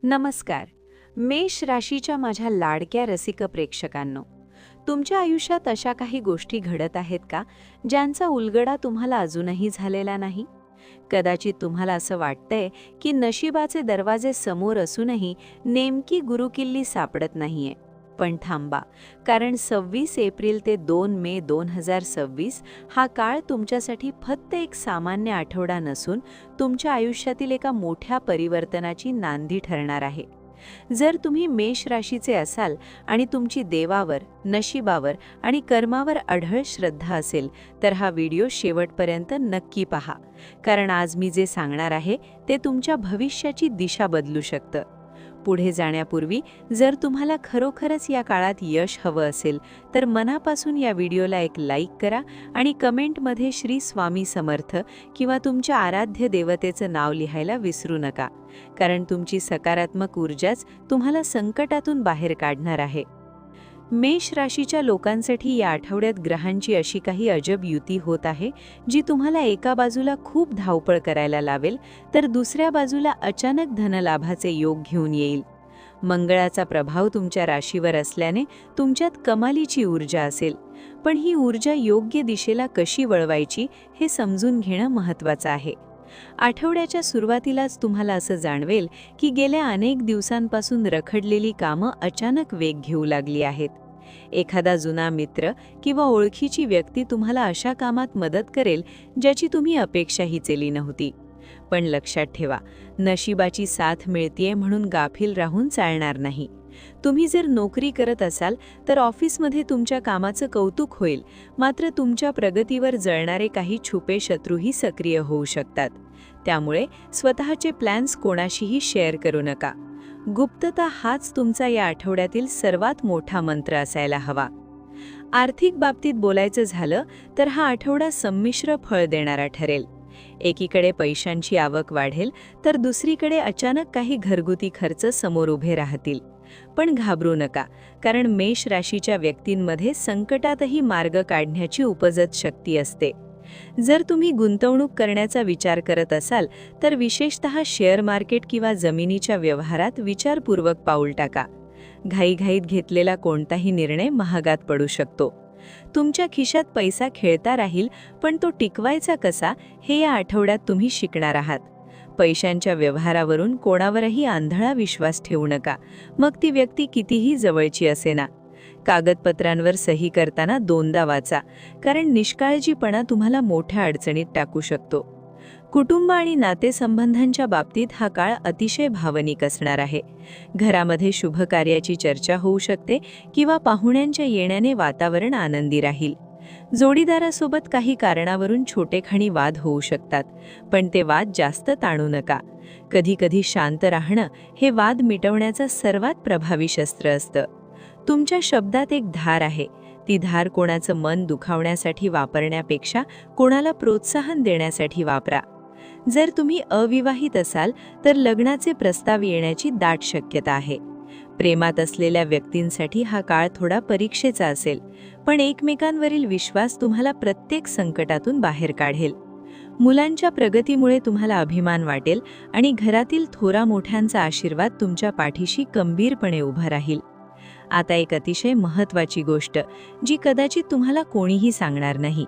नमस्कार. मेष राशीच्या माझ्या लाडक्या रसिक प्रेक्षकांनो, तुमच्या आयुष्यात अशा काही गोष्टी घडत आहेत का ज्यांचा उलगडा तुम्हाला अजूनही झालेला नाही? कदाचित तुम्हाला असं वाटतंय की नशिबाचे दरवाजे समोर असूनही नेमकी गुरुकिल्ली सापडत नाहीये. पण थांबा, कारण 26 एप्रिल ते 2 मे 2026 हा काळ तुमच्यासाठी फक्त एक सामान्य आठवडा नसून तुमच्या आयुष्यातील एका मोठ्या परिवर्तनाची नांदी ठरणार आहे. जर तुम्ही मेष राशीचे असाल आणि तुमची देवावर, नशिबावर आणि कर्मावर अढळ श्रद्धा असेल तर हा व्हिडिओ शेवटपर्यंत नक्की पहा, कारण आज मी जे सांगणार आहे ते तुमच्या भविष्याची दिशा बदलू शकतं. पुढे जाण्यापूर्वी जर तुम्हाला खरोखरच या काळात यश हवं असेल तर मनापासून या व्हिडिओला एक लाईक करा आणि कमेंटमध्ये श्री स्वामी समर्थ किंवा तुमच्या आराध्य देवतेचं नाव लिहायला विसरू नका, कारण तुमची सकारात्मक ऊर्जाच तुम्हाला संकटातून बाहेर काढणार आहे. मेष राशीच्या लोकांसाठी या आठवड्यात ग्रहांची अशी काही अजब युती होत आहे जी तुम्हाला एका बाजूला खूप धावपळ करायला लावेल तर दुसऱ्या बाजूला अचानक धनलाभाचे योग घेऊन येईल. मंगळाचा प्रभाव तुमच्या राशीवर असल्याने तुमच्यात कमालीची ऊर्जा असेल, पण ही ऊर्जा योग्य दिशेला कशी वळवायची हे समजून घेणं महत्त्वाचं आहे. आठवड्याच्या सुरुवातीलाच तुम्हाला असं जाणवेल की गेल्या अनेक दिवसांपासून रखडलेली कामं अचानक वेग घेऊ लागली आहेत. एखादा जुना मित्र किंवा ओळखीची व्यक्ती तुम्हाला अशा कामात मदत करेल ज्याची तुम्ही अपेक्षाही केली नव्हती. पण लक्षात ठेवा, नशिबाची साथ मिळतेय म्हणून गाफील राहून चालणार नाही. तुम्ही जर नोकरी करत असाल तर ऑफिसमध्ये तुमच्या कामाचं कौतुक होईल, मात्र तुमच्या प्रगतीवर जळणारे काही छुपे शत्रूही सक्रिय होऊ शकतात. त्यामुळे स्वतःचे प्लॅन्स कोणाशीही शेअर करू नका. गुप्तता हाच तुमचा या आठवड्यातील सर्वात मोठा मंत्र असायला हवा. आर्थिक बाबतीत बोलायचं झालं तर हा आठवडा संमिश्र फळ देणारा ठरेल. एकीकडे पैशांची आवक वाढेल तर दुसरीकडे अचानक काही घरगुती खर्च समोर उभे राहतील. पण घाबरू नका, कारण मेष राशीच्या व्यक्तींमध्ये संकटातही मार्ग काढण्याची उपजत शक्ती असते. जर तुम्ही गुंतवणूक करण्याचा विचार करत असाल तर विशेषतः शेअर मार्केट किंवा जमिनीच्या व्यवहारात विचारपूर्वक पाऊल टाका. घाईघाईत घेतलेला कोणताही निर्णय महागात पडू शकतो. तुमच्या खिशात पैसा खेळता राहील, पण तो टिकवायचा कसा हे या आठवड्यात तुम्ही शिकणार आहात. पैशांच्या व्यवहारावरून कोणावरही आंधळा विश्वास ठेवू नका, मग ती व्यक्ती कितीही जवळची असेना. कागदपत्रांवर सही करताना दोनदा वाचा, कारण निष्काळजीपणा तुम्हाला मोठ्या अडचणीत टाकू शकतो. कुटुंब आणि नातेसंबंधांच्या बाबतीत हा काळ अतिशय भावनिक असणार आहे. घरामध्ये शुभ कार्याची चर्चा होऊ शकते किंवा पाहुण्यांच्या येण्याने वातावरण आनंदी राहील. जोडीदारासोबत काही कारणावरून छोटेखानी वाद होऊ शकतात, पण ते वाद जास्त ताणू नका. कधीकधी शांत राहणं हे वाद मिटवण्याचं सर्वात प्रभावी शस्त्र असतं. तुमच्या शब्दात एक धार आहे. ती धार कोणाचं मन दुखावण्यासाठी वापरण्यापेक्षा कोणाला प्रोत्साहन देण्यासाठी वापरा. जर तुम्ही अविवाहित असाल तर लग्नाचे प्रस्ताव येण्याची दाट शक्यता आहे. प्रेमात असलेल्या व्यक्तींसाठी हा काळ थोडा परीक्षेचा असेल, पण एकमेकांवरील विश्वास तुम्हाला प्रत्येक संकटातून बाहेर काढेल. मुलांच्या प्रगतीमुळे तुम्हाला अभिमान वाटेल आणि घरातील थोरा मोठ्यांचा आशीर्वाद तुमच्या पाठीशी खंबीरपणे उभा राहील. आता एक अतिशय महत्त्वाची गोष्ट जी कदाचित तुम्हाला कोणीही सांगणार नाही.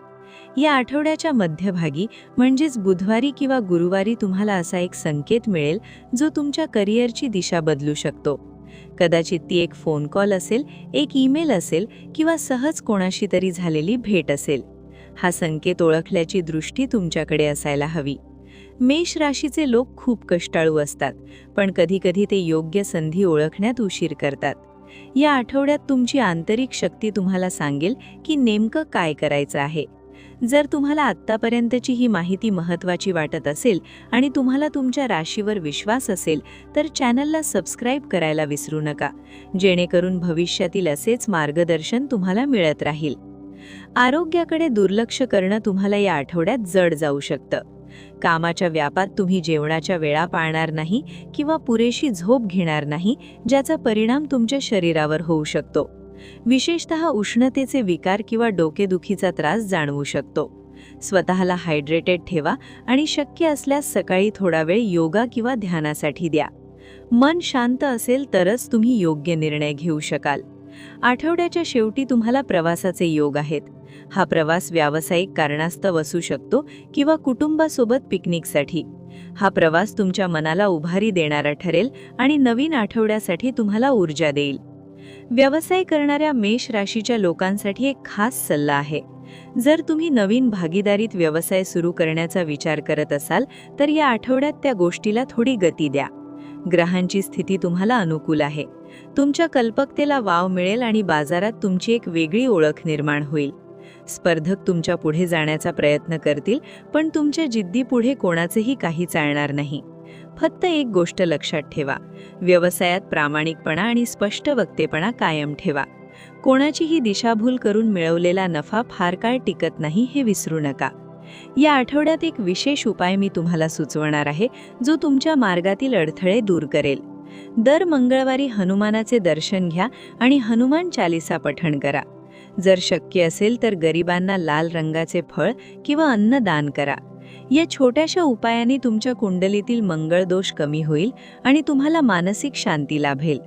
या आठवड्याच्या मध्यभागी म्हणजेच बुधवारी किंवा गुरुवारी तुम्हाला असा एक संकेत मिळेल जो तुमच्या करिअरची दिशा बदलू शकतो. कदाचित ती एक फोन कॉल असेल, एक ईमेल असेल किंवा सहज कोणाशी तरी झालेली भेट असेल. हा संकेत ओळखल्याची दृष्टी तुमच्याकडे असायला हवी. मेष राशीचे लोक खूप कष्टाळू असतात, पण कधीकधी ते योग्य संधी ओळखण्यात उशीर करतात. या आठवड्यात तुमची आंतरिक शक्ती तुम्हाला सांगेल की नेमकं काय करायचं आहे. जर तुम्हाला आत्तापर्यंतची ही माहिती महत्त्वाची वाटत असेल आणि तुम्हाला तुमच्या राशीवर विश्वास असेल तर चॅनलला सबस्क्राईब करायला विसरू नका, जेणेकरून भविष्यातील असेच मार्गदर्शन तुम्हाला मिळत राहील. आरोग्याकडे दुर्लक्ष करणं तुम्हाला या आठवड्यात जड जाऊ शकतं. कामाच्या व्यापात तुम्ही जेवणाच्या वेळा पाळणार नाही किंवा पुरेशी झोप घेणार नाही, ज्याचा परिणाम तुमच्या शरीरावर होऊ शकतो. विशेषतः उष्णतेचे विकार किंवा डोकेदुखीचा त्रास जाणवू शकतो. स्वतःला हायड्रेटेड ठेवा आणि शक्य असल्यास सकाळी थोडा वेळ योगा किंवा ध्यानासाठी द्या. मन शांत असेल तरच तुम्ही योग्य निर्णय घेऊ शकाल. आठवड्याच्या शेवटी तुम्हाला प्रवासाचे योग आहेत. हा प्रवास व्यावसायिक कारणास्तव असू शकतो किंवा कुटुंबासोबत पिकनिकसाठी. हा प्रवास तुमच्या मनाला उभारी देणारा ठरेल आणि नवीन आठवड्यासाठी तुम्हाला ऊर्जा देईल. व्यवसाय करणाऱ्या मेष राशीच्या लोकांसाठी एक खास सल्ला आहे. जर तुम्ही नवीन भागीदारीत व्यवसाय सुरू करण्याचा विचार करत असाल तर या आठवड्यात त्या गोष्टीला थोडी गती द्या. ग्रहांची स्थिती तुम्हाला अनुकूल आहे. तुमच्या कल्पकतेला वाव मिळेल आणि बाजारात तुमची एक वेगळी ओळख निर्माण होईल. स्पर्धक तुमच्या पुढे जाण्याचा प्रयत्न करतील, पण तुमच्या जिद्दीपुढे कोणाचेही काही चालणार नाही. फक्त एक गोष्ट लक्षात ठेवा, व्यवसायात प्रामाणिकपणा आणि स्पष्ट वक्तेपणा कायम ठेवा. कोणाचीही दिशाभूल करून मिळवलेला नफा फार काळ टिकत नाही हे विसरू नका. या आठवड्यात एक विशेष उपाय मी तुम्हाला सुचवणार आहे, जो तुमच्या मार्गातील अडथळे दूर करेल. दर मंगळवारी हनुमानाचे दर्शन घ्या आणि हनुमान चालीसा पठण करा. जर शक्य असेल तर गरिबांना लाल रंगाचे फळ किंवा अन्न दान करा. या छोट्याशा उपायाने तुमच्या कुंडलीतील मंगळ दोष कमी होईल आणि तुम्हाला मानसिक शांती लाभेल.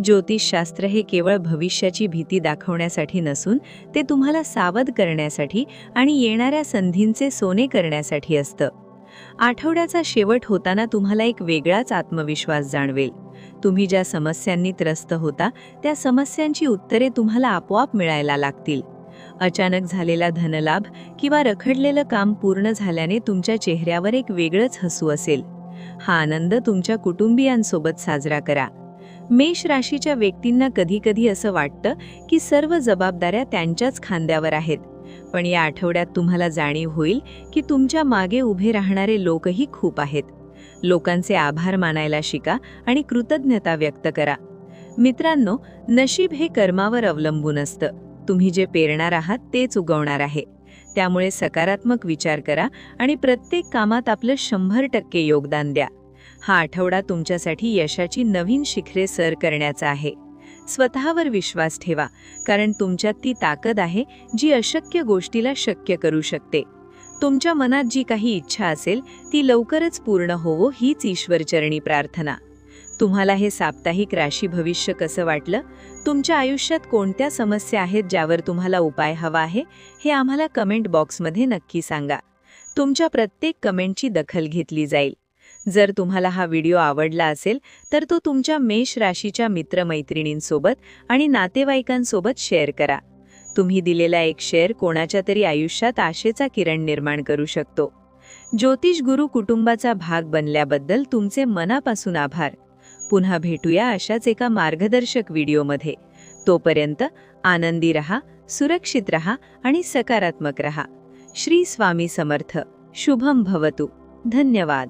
ज्योतिषशास्त्र हे केवळ भविष्याची भीती दाखवण्यासाठी नसून ते तुम्हाला सावध करण्यासाठी आणि येणाऱ्या संधींचे सोने करण्यासाठी असतं. आठवड्याचा शेवट होताना तुम्हाला एक वेगळाच आत्मविश्वास जाणवेल. तुम्ही ज्या समस्यांनी त्रस्त होता त्या समस्यांची उत्तरे तुम्हाला आपोआप मिळायला लागतील. अचानक झालेला धनलाभ किंवा रखडलेलं काम पूर्ण झाल्याने तुमच्या चेहऱ्यावर एक वेगळंच हसू असेल. हा आनंद तुमच्या कुटुंबियांसोबत साजरा करा. मेष राशीच्या व्यक्तींना कधी-कधी असं वाटतं की सर्व जबाबदाऱ्या त्यांच्याच खांद्यावर आहेत. पण या आठवड्यात तुम्हाला जाणीव होईल की तुमच्या मागे उभे राहणारे लोकही खूप आहेत. लोकांचे आभार मानायला शिका आणि कृतज्ञता व्यक्त करा. मित्रांनो, नशीब हे कर्मावर अवलंबून असतं. तुम्ही जे पेरणार आहात तेच उगवणार आहे. त्यामुळे सकारात्मक विचार करा आणि प्रत्येक कामात आपलं 100% योगदान द्या. हा आठवडा तुमच्यासाठी यशाची नवीन शिखरे सर करण्याचा आहे. स्वतःवर विश्वास ठेवा, कारण तुमच्यात ती ताकद आहे जी अशक्य गोष्टीला शक्य करू शकते. तुमच्या मनात जी काही इच्छा असेल ती लवकरच पूर्ण होवो हीच ईश्वरचरणी प्रार्थना. तुम्हाला हे साप्ताहिक राशी भविष्य कसं वाटलं? तुमच्या आयुष्यात कोणत्या समस्या आहेत ज्यावर तुम्हाला उपाय हवा आहे? हे आम्हाला कमेंट बॉक्समध्ये नक्की सांगा. तुमच्या प्रत्येक कमेंटची दखल घेतली जाईल. जर तुम्हाला हा व्हिडिओ आवडला असेल तर तो तुमच्या मेष राशीच्या मित्रमैत्रिणींसोबत आणि नातेवाईकांसोबत शेअर करा. तुम्ही दिलेला एक शेअर कोणाच्या तरी आयुष्यात आशेचा किरण निर्माण करू शकतो. ज्योतिष गुरु कुटुंबाचा भाग बनल्याबद्दल तुमचे मनापासून आभार. पुन्हा भेटूया अशाच एका मार्गदर्शक व्हिडिओमध्ये. तोपर्यंत आनंदी रहा, सुरक्षित रहा आणि सकारात्मक रहा. श्री स्वामी समर्थ. शुभम भवतु. धन्यवाद.